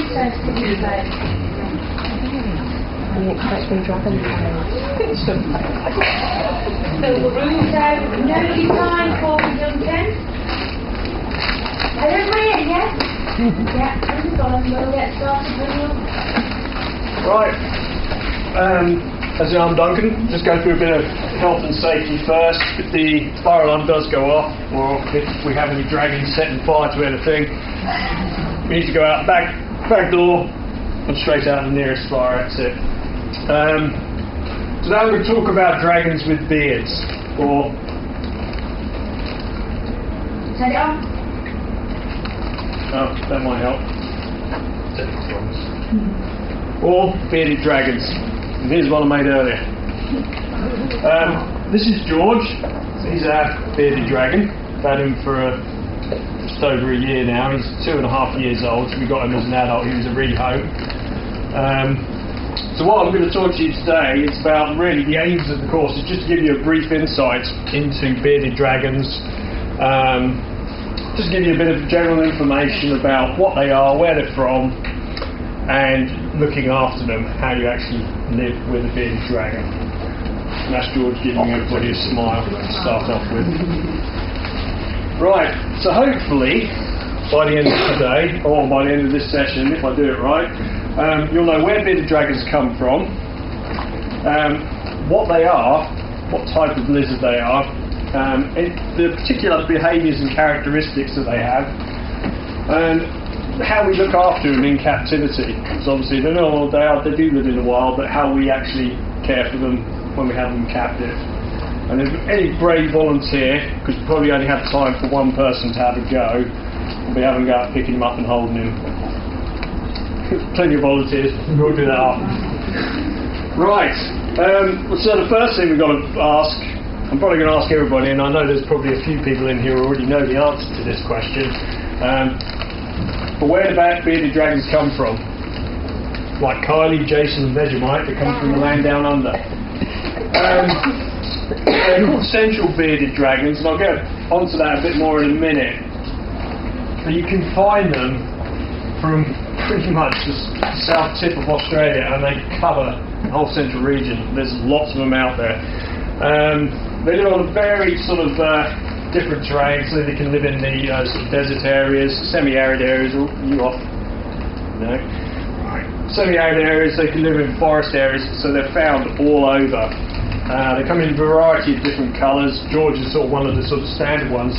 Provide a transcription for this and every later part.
Expecting dragon tails. So the room's out. Nobody signed for me, Duncan. Everybody in, yeah? Yeah, we'll get started when you're... Right. As I'm Duncan, just go through a bit of health and safety first. If the fire alarm does go off, or if we have any dragons setting fire to anything, we need to go out back door and straight out the nearest fire exit. So now we're going to talk about dragons with beards, or... Turn it on. Oh, that might help. Or bearded dragons. And here's one I made earlier. This is George. He's our bearded dragon. I've had him for just over a year now. He's 2.5 years old, so we got him as an adult. He was a rehoe. So what I'm going to talk to you today is about really the aims of the course is just to give you a brief insight into bearded dragons. Just give you a bit of general information about what they are, where they're from, and looking after them, how you actually live with a bearded dragon. And that's George giving everybody a smile to start off with. Right, so hopefully by the end of today, or by the end of this session, if I do it right, you'll know where bearded dragons come from, what they are, what type of lizard they are, the particular behaviours and characteristics that they have, and how we look after them in captivity. So obviously they do live in the wild, but how we actually care for them when we have them captive. And if any brave volunteer, because we probably only have time for one person to have a go, we'll be having a go at picking him up and holding him. Plenty of volunteers, we'll do that after. Right, so the first thing we've got to ask, I'm probably going to ask everybody, and I know there's probably a few people in here who already know the answer to this question, but where do bearded dragons come from? Like Kylie, Jason and Vegemite, they come from the land down under. They're called central bearded dragons, and I'll get onto that a bit more in a minute. But you can find them from pretty much the south tip of Australia, and they cover the whole central region. There's lots of them out there. They live on a very sort of different terrain, so they can live in the sort of desert areas, semi-arid areas. You off? No. Right. Semi-arid areas. They can live in forest areas, so they're found all over. They come in a variety of different colours. George is sort of one of the sort of standard ones,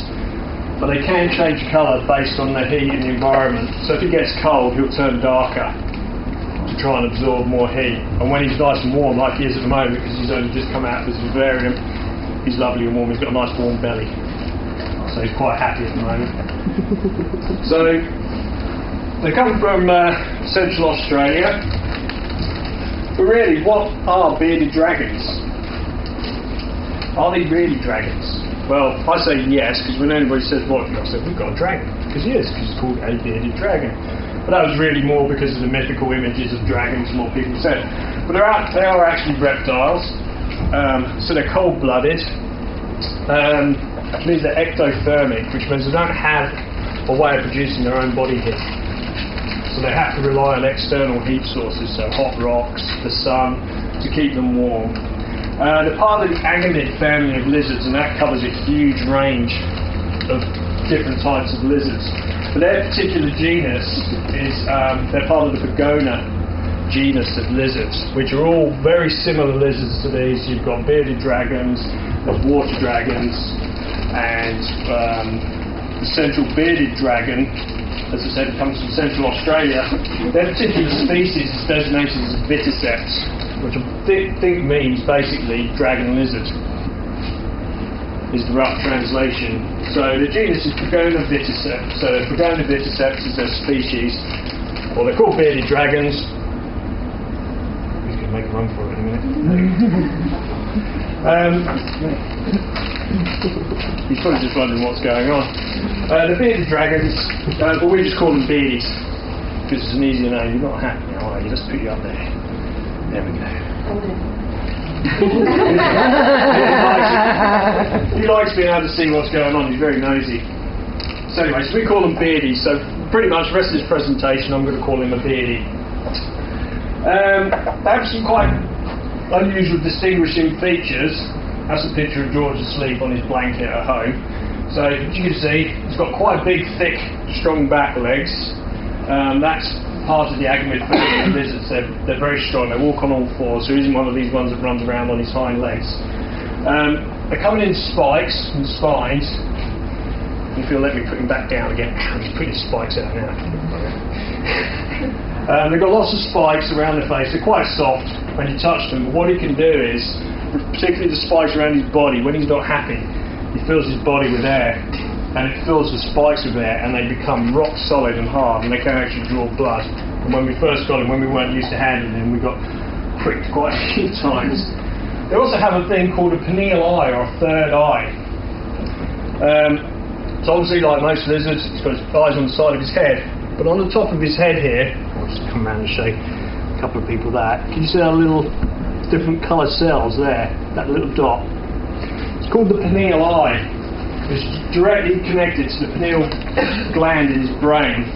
but they can change colour based on the heat and the environment. So if it gets cold, he'll turn darker to try and absorb more heat. And when he's nice and warm, like he is at the moment, because he's only just come out of his vivarium, he's lovely and warm. He's got a nice warm belly, so he's quite happy at the moment. So they come from Central Australia. But really, what are bearded dragons? Are they really dragons? Well, I say yes, because when anybody says what, I say we've got a dragon. Because yes, because it's called a bearded dragon. But that was really more because of the mythical images of dragons and what people said. But they are actually reptiles. So they're cold-blooded. It means they're ectothermic, which means they don't have a way of producing their own body heat. So they have to rely on external heat sources, so hot rocks, the sun, to keep them warm. They're part of the agonid family of lizards, and that covers a huge range of different types of lizards. But their particular genus is, they're part of the Pagona genus of lizards, which are all very similar lizards to these. You've got bearded dragons, there's water dragons, and the central bearded dragon, as I said, it comes from Central Australia. Their particular species is designated as Viticeps, which I think means basically dragon lizard, is the rough translation. So the genus is Pagona Viticeps. So Pagona Viticeps is their species, or they're called bearded dragons. He's going to make a run for it in a minute. He's probably just wondering what's going on. The bearded dragons, but we just call them beardies, because it's an easier name. You're not happy now, are you? Let's put you up there. There we go. He likes being able to see what's going on. He's very nosy. So anyway, so we call them beardies. So pretty much the rest of this presentation I'm going to call him a beardie. They have some quite unusual distinguishing features. That's a picture of George asleep on his blanket at home. So as you can see, he's got quite big, thick, strong back legs. That's part of the agamid family of lizards. They're very strong. They walk on all fours, so he isn't one of these ones that runs around on his hind legs. They're coming in spikes and spines. If you'll let me put him back down again. He's putting his spikes out now. They've got lots of spikes around the face. They're quite soft when you touch them, but what he can do is, particularly the spikes around his body, when he's not happy, he fills his body with air, and it fills the spikes with air, and they become rock solid and hard, and they can actually draw blood. And when we first got him, when we weren't used to handling him, we got pricked quite a few times. They also have a thing called a pineal eye, or a third eye. So obviously, like most lizards, he's got his eyes on the side of his head, but on the top of his head here, I'll just come around and show a couple of people that. Can you see our little different colour cells there? That little dot. It's called the pineal eye. It's directly connected to the pineal gland in his brain.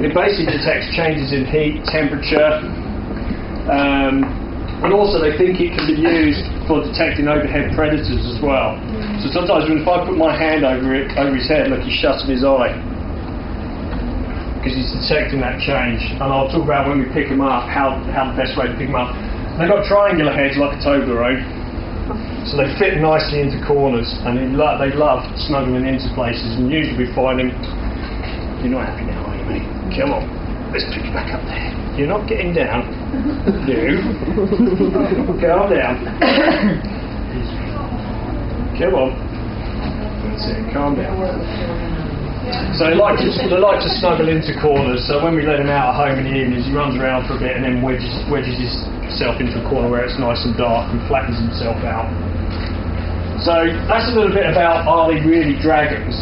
It basically detects changes in heat, temperature, and also they think it can be used for detecting overhead predators as well. So sometimes if I put my hand over his head, look, he's shutting his eye because he's detecting that change. And I'll talk about when we pick him up how the best way to pick him up. And they've got triangular heads like a Loughborough, so they fit nicely into corners, and they love snuggling into places. And usually we find him. You're not happy now, are you, mate? Come on, let's pick you back up there. You're not getting down. No. Calm down. Come on. That's it. Calm down. So they like to snuggle into corners. So when we let him out at home in the evenings, he runs around for a bit and then wedges himself into a corner where it's nice and dark and flattens himself out. So that's a little bit about, are they really dragons?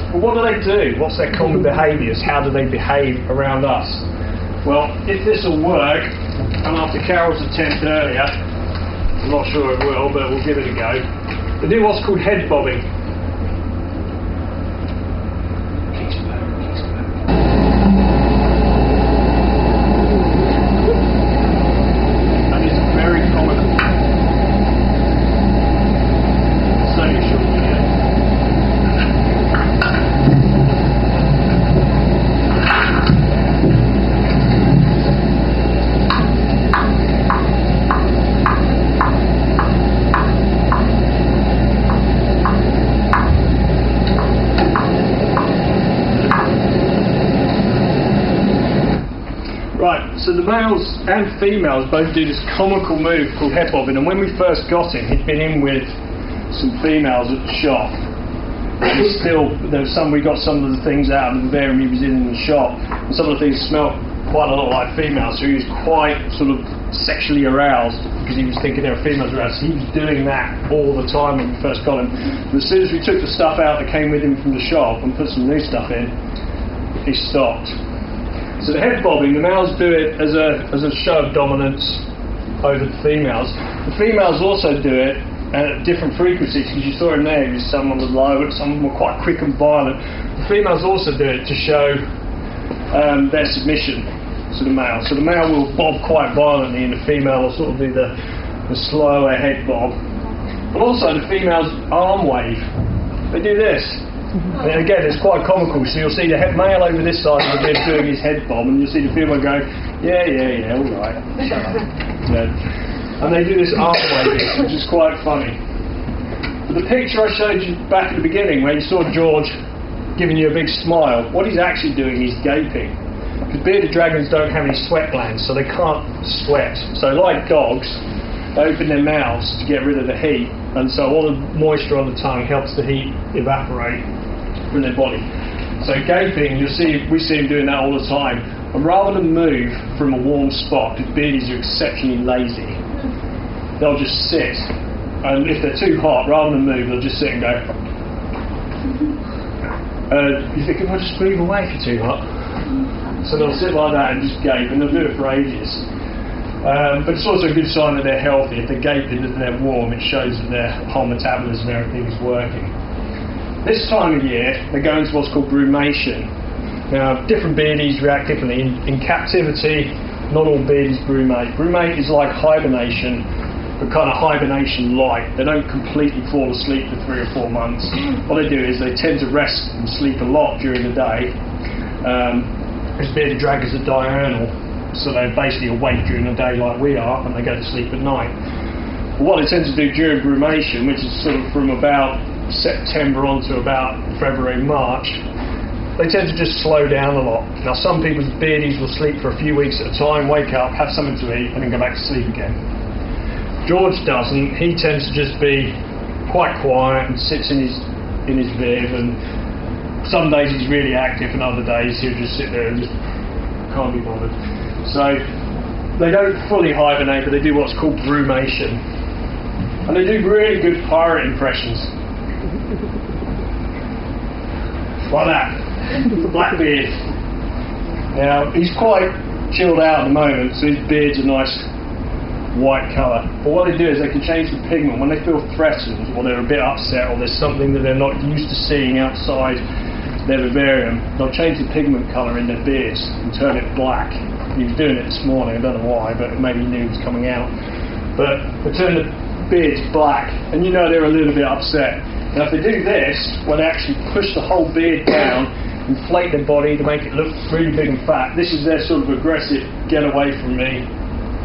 But what do they do? What's their common behaviours? How do they behave around us? Well, if this will work, and after Carol's attempt earlier, I'm not sure it will, but we'll give it a go. They do what's called head bobbing. That is very common. Slowly shortly, yeah. So the males and females both do this comical move called head bobbing, and when we first got him, he'd been in with some females at the shop. And we got some of the things out of the vivarium he was in the shop, and some of the things smelled quite a lot like females, so he was quite sort of sexually aroused because he was thinking there were females around. So he was doing that all the time when we first got him. But as soon as we took the stuff out that came with him from the shop and put some new stuff in, he stopped. So the head bobbing, the males do it as a show of dominance over the females. The females also do it at different frequencies, because you saw in there, some of them were low, some of them were quite quick and violent. The females also do it to show their submission to the male. So the male will bob quite violently, and the female will sort of do the slower head bob. But also the female's arm wave. They do this. And again, it's quite comical. So you'll see the male over this side of the bib doing his head bob, and you'll see the female going, yeah, all right. Shut up. Yeah. And they do this arm waving, which is quite funny. But the picture I showed you back at the beginning, where you saw George giving you a big smile, what he's actually doing is gaping. Because bearded dragons don't have any sweat glands, so they can't sweat. So like dogs, they open their mouths to get rid of the heat, and so all the moisture on the tongue helps the heat evaporate from their body. So gaping, we see him doing that all the time. And rather than move from a warm spot, because beardies are exceptionally lazy, they'll just sit. And if they're too hot, rather than move, they'll just sit and go. You think, if I just move away if you're too hot? So they'll sit like that and just gape, and they'll do it for ages. But it's also a good sign that they're healthy. If they're gaping and they're warm, it shows that their whole metabolism and everything is working. This time of year, they go into what's called brumation. Now, different beardies react differently. In captivity, not all beardies brumate. Brumate is like hibernation, but kind of hibernation light. They don't completely fall asleep for 3 or 4 months. What they do is they tend to rest and sleep a lot during the day. Because bearded dragons are diurnal, so they're basically awake during the day like we are, and they go to sleep at night. But what they tend to do during brumation, which is sort of from about September on to about February, March, they tend to just slow down a lot. Now, some people's beardies will sleep for a few weeks at a time, wake up, have something to eat, and then go back to sleep again. George doesn't. He tends to just be quite quiet and sits in his viv, and some days he's really active and other days he'll just sit there and just can't be bothered. So they don't fully hibernate, but they do what's called brumation, and they do really good pirate impressions like that. Blackbeard. Now, he's quite chilled out at the moment, so his beard's a nice white colour. But what they do is they can change the pigment when they feel threatened, or they're a bit upset, or there's something that they're not used to seeing outside their vivarium. They'll change the pigment colour in their beards and turn it black. He was doing it this morning, I don't know why, but maybe he knew it was coming out. But they turn the beards black, and you know they're a little bit upset. Now, if they do this, where they actually push the whole beard down, inflate their body to make it look really big and fat, this is their sort of aggressive, get away from me,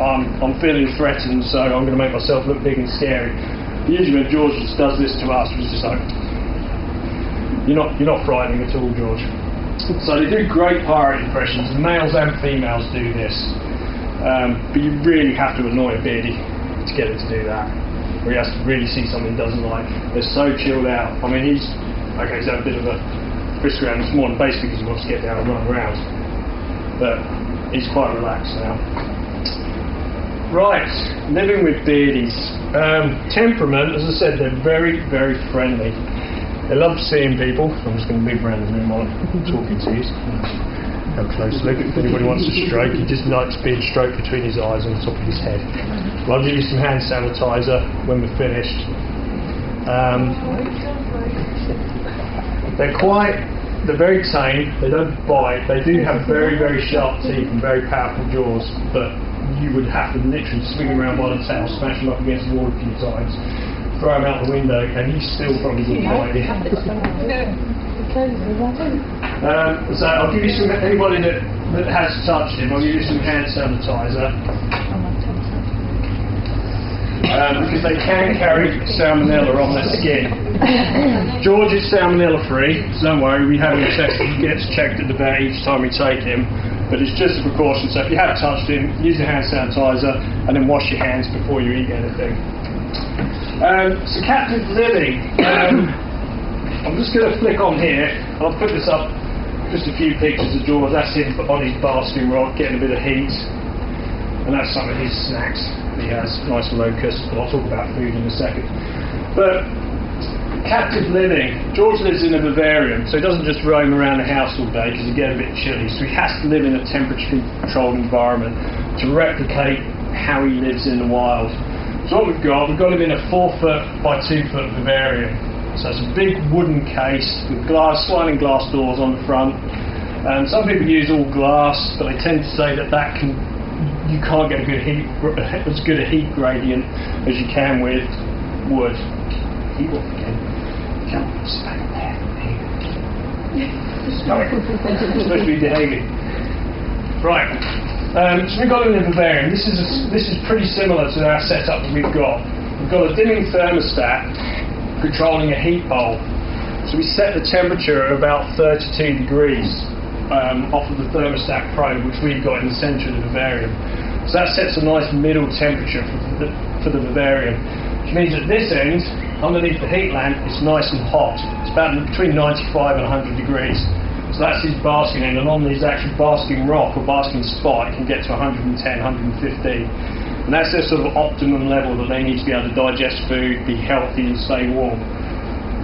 I'm feeling threatened, so I'm going to make myself look big and scary. Usually when George just does this to us, we're just like, you're not frightening at all, George. So they do great pirate impressions. Males and females do this, but you really have to annoy a beardie to get it to do that. Or he has to really see something he doesn't like. They're so chilled out. I mean, he's had a bit of a frisk around this morning, basically because he wants to get down and run around. But he's quite relaxed now. Right, living with beardies. Temperament, as I said, they're very, very friendly. They love seeing people. I'm just going to move around the room while I'm talking to you. How close look. If anybody wants to stroke, he just likes being stroked between his eyes and the top of his head. Well, I'll give you some hand sanitizer when we're finished. They're very tame. They don't bite. They do have very, very sharp teeth and very powerful jaws, but you would have to literally swing him around by the tail, smash him up against the wall a few times, throw him out the window, and he still probably wouldn't bite you. So I'll give you some, anybody that has touched him, I'll give you some hand sanitizer. Because they can carry salmonella on their skin. George is salmonella free, so don't worry, we have him tested. He gets checked at the vet each time we take him, but it's just a precaution. So if you have touched him, use your hand sanitizer and then wash your hands before you eat anything. So captive living. I'm just going to flick on here, and I'll put this up, just a few pictures of George. That's him on his basking rod, getting a bit of heat, and that's some of his snacks. He has nice locusts, but I'll talk about food in a second. But captive living, George lives in a vivarium, so he doesn't just roam around the house all day because he gets a bit chilly, so he has to live in a temperature-controlled environment to replicate how he lives in the wild. So what we've got him in a 4-foot by 2-foot vivarium. So it's a big wooden case with sliding glass doors on the front. Some people use all glass, but they tend to say that you can't get as good a heat gradient as you can with wood. He will again. Jump, stay there. Sorry. It's supposed to be behaving. Right. So we've got him in a vivarium. This is pretty similar to our setup that we've got. We've got a dimming thermostat controlling a heat bowl. So we set the temperature at about 32 degrees off of the thermostat probe, which we've got in the centre of the vivarium. So that sets a nice middle temperature for the vivarium, which means at this end, underneath the heat lamp, it's nice and hot. It's about between 95 and 100 degrees. So that's his basking end, and on his actual basking rock or basking spot, it can get to 110, 115. And that's their sort of optimum level that they need to be able to digest food, be healthy and stay warm.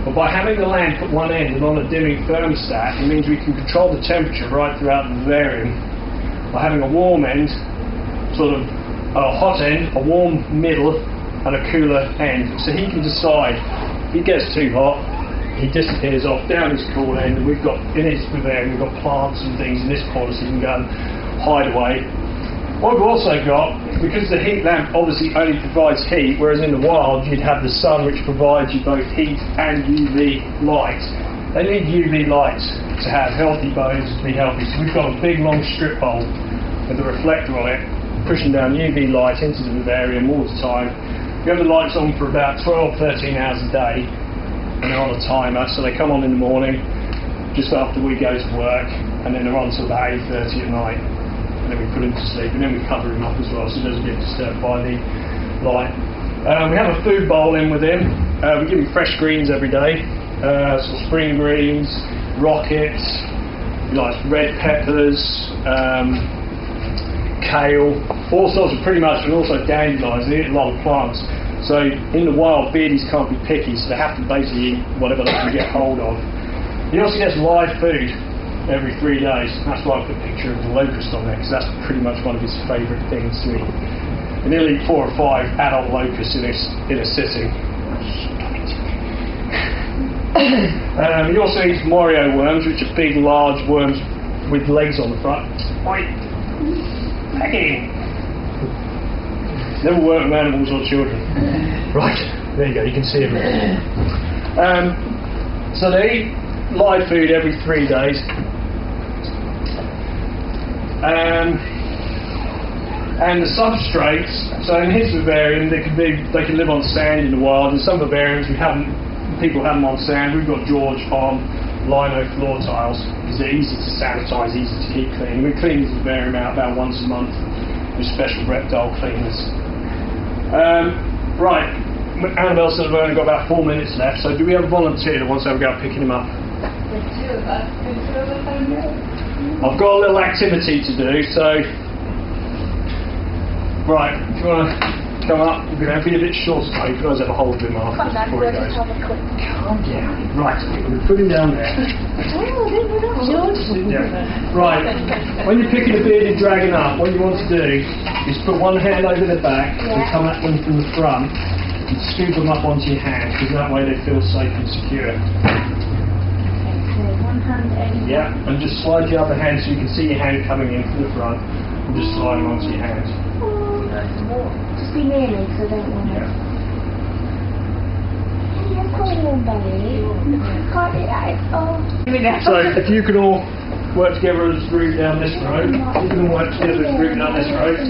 But by having the lamp at one end and on a dimming thermostat, it means we can control the temperature right throughout the vivarium by having a warm end, sort of a hot end, a warm middle and a cooler end. So he can decide if he gets too hot, he disappears off down his cool end, and we've got in his vivarium we've got plants and things in this corner so you can go and hide away. What we've also got, because the heat lamp obviously only provides heat, whereas in the wild you'd have the sun which provides you both heat and UV light. They need UV light to have healthy bones, to be healthy. So we've got a big long strip bulb with a reflector on it, pushing down UV light into the vivarium all the time. We have the lights on for about 12-13 hours a day, and they're on a timer, so they come on in the morning, just after we go to work, and then they're on till about 8:30 at night. And then we put him to sleep, and then we cover him up as well so he doesn't get disturbed by the light. We have a food bowl in with him. We give him fresh greens every day, some spring greens, rockets, like red peppers, kale, all sorts of pretty much, and also dandelions. They eat a lot of plants. So in the wild, beardies can't be picky, so they have to basically eat whatever they can get hold of. He also gets live food every 3 days. That's why I put a picture of the locust on there, because that's pretty much one of his favourite things to eat. And he'll eat 4 or 5 adult locusts in a sitting. He also eats Morio worms, which are big, large worms with legs on the front. Oi! Hey! Never work with animals or children. Right, there you go, you can see everything. So they eat live food every 3 days. And the substrates, so in his vivarium they can live on sand in the wild. In some vivariums people have them on sand. We've got George on lino floor tiles because they're easy to sanitise, easy to keep clean. We clean his vivarium out about once a month with special reptile cleaners. Right, Annabelle said we've only got about 4 minutes left, so do we have a volunteer that wants to have a go at picking him up? I've got a little activity to do, so right, if you want to come up, we're going to be a bit short today. You guys have a hold of him after before he goes. Calm down. Right, we'll put him down there. Right, when you're picking a bearded dragon up, what you want to do is put one hand over the back and come at them from the front and scoop them up onto your hand, because that way they feel safe and secure. Yeah, and just slide your other hand so you can see your hand coming in from the front, and just slide them onto your hand. Just be near me because I don't want to. So if you can all work together as a group down this road, you can all work together as a group down this road,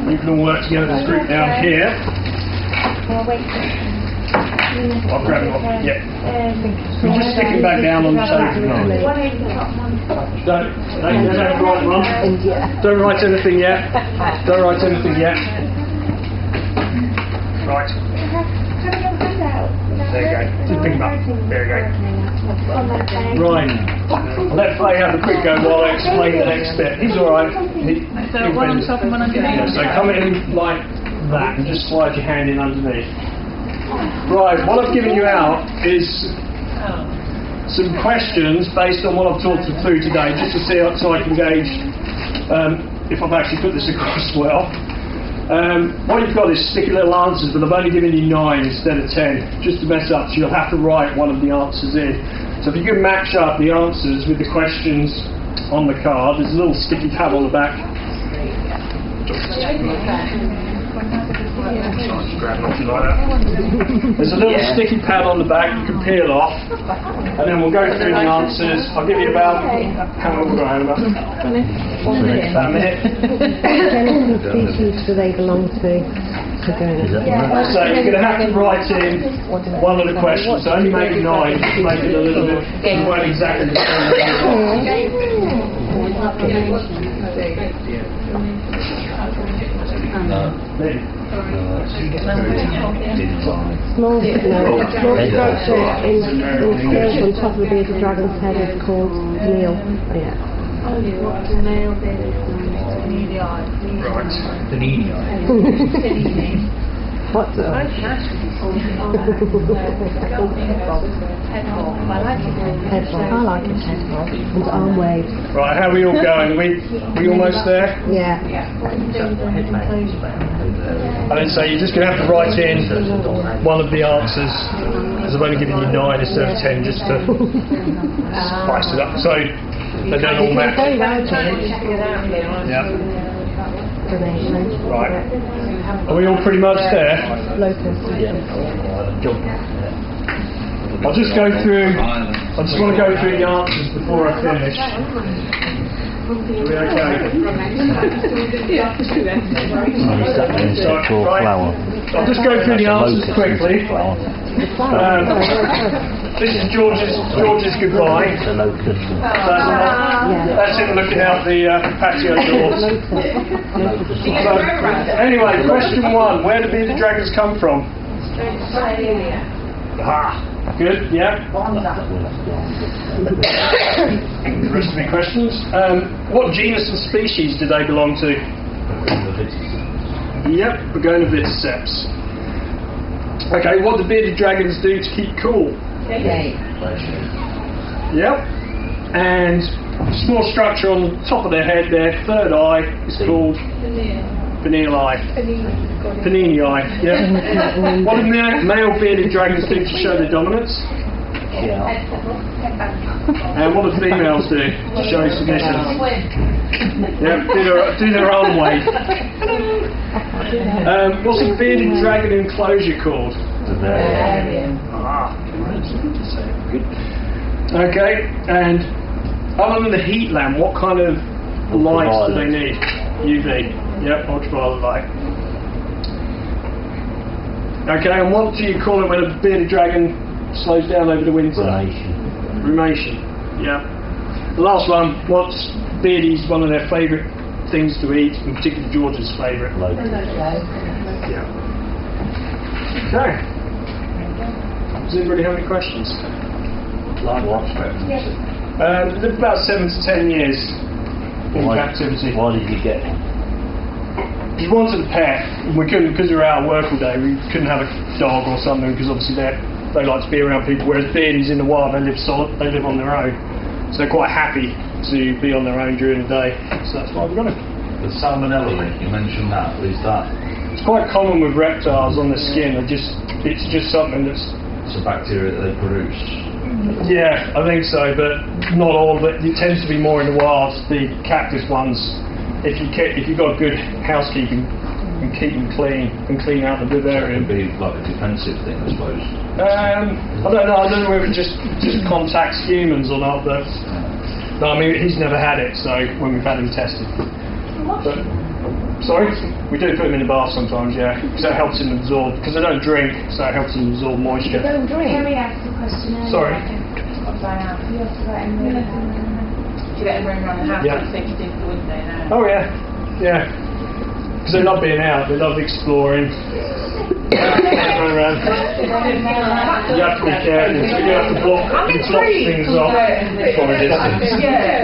you can all work together as a group down here. I'll grab it off. Yeah. We're just sticking back down on the table. Don't write one. Don't write anything yet. Don't write anything yet. Right. There you go. Just pick him up. There you go. Right. I'll let Faye have a quick go while I explain the next bit. He's alright. So one on top and one underneath. Yeah, so come in like that and just slide your hand in underneath. Right, what I've given you out is some questions based on what I've talked through today, just to see so I can gauge if I've actually put this across well. What you've got is sticky little answers, but I've only given you 9 instead of 10, just to mess up, so you'll have to write one of the answers in. So if you can match up the answers with the questions on the card, there's a little sticky tab on the back. There's a little sticky pad on the back you can peel off, and then we'll go through the answers. I'll give you about how long we've got, Annabelle? 1 minute. About a minute. Species do they belong to? So you're going to have to write in one of the questions. So only make it 9, just make it a little bit. It won't exactly the Small structure in scales on top of the bearded dragon's head is called meal. Yeah. Right. What's Head bob. I like it. Head bob. I like it, head bob. And arm wave. Right, how are we all going? We almost there? Yeah. And then so you're just going to have to write in one of the answers, because I've only given you 9 instead of 10, just to spice it up. So they don't all match. Yeah. Right. Are we all pretty much there? I'll just go through. I just want to go through the answers before I finish. Are we okay? Right. I'll just go through the answers quickly. This is George's goodbye. That's him looking out the patio doors. So, anyway, question 1: where do bearded dragons come from? Ah, good. Yeah. The rest of the questions. What genus and species do they belong to? Yep, Begonivisticeps. Okay, what do bearded dragons do to keep cool? Yep. And small structure on the top of their head, their third eye, is called pineal eye. Panini eye. Yeah. What do male bearded dragons do to show their dominance? And what do females do to show submission? Yeah, do their own way. What's a bearded dragon enclosure called? Good. Okay, and other than the heat lamp, what kind of lights do they need? UV. Yep, ultraviolet light. Okay, and what do you call it when a bearded dragon slows down over the winter? Rumation. Yeah. The last one, what's beardies one of their favourite things to eat, in particular George's favourite? Yeah. Okay. Does anybody have any questions? Like what? Lived about 7 to 10 years in captivity. Why did you get him? We wanted a pet. We couldn't, because we were out of work all day. We couldn't have a dog or something because obviously they like to be around people. Whereas beardies in the wild, they live on their own, so they're quite happy to be on their own during the day. So that's why we got it. The salmonella link, you mentioned that. Is that? It's quite common with reptiles on the skin. It's just something that's. It's a bacteria that they produce. Yeah, I think so, but not all of it. It tends to be more in the wild. The cactus ones. If you've got good housekeeping and keep them clean and clean out the vivarium. It would be like a defensive thing, I suppose. I don't know. I don't know whether it just contacts humans or not. But no, I mean he's never had it. So when we've had him tested, but, sorry, we do put him in the bath sometimes. Yeah, because that helps him absorb. Because they don't drink, so it helps him absorb moisture. They don't drink. Can we ask a question earlier? Sorry. Do you let them roam around the house like you did for Wednesday now? Oh yeah, yeah. Because they love being out. They love exploring. Run around. You have to be careful. So you have to block things off from a distance. Yeah.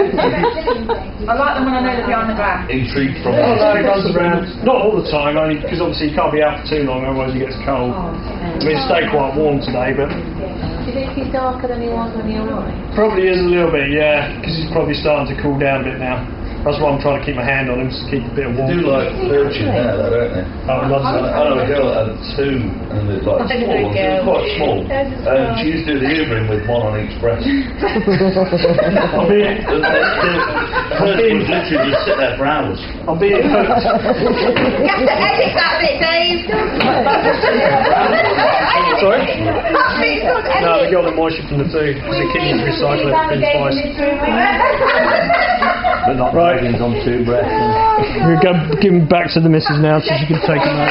I like them when I know they're behind the glass. Intrigued from. Oh no, he runs around. Not all the time, only because obviously he can't be out for too long, otherwise he gets cold. I mean, it stayed quite warm today, but. Do you think he's darker than he was when he arrived? Probably is a little bit, yeah, because he's probably starting to cool down a bit now. That's why I'm trying to keep my hand on him to keep a bit of They warmth. do like urchin hair, though, don't they? Oh, he loves it. I know a girl that had 2, and they're like small, they're quite small. And she used to do the earring with one on each breast. I'm being Would literally just sit there for hours. hooked. You have to edit that bit, Dave. Sorry? That bit's not No, they edited. got the moisture from the food. The kidneys recycle it in twice. But not Right. dragons on 2 breasts. We're going to give him back to the missus now so she can take him out.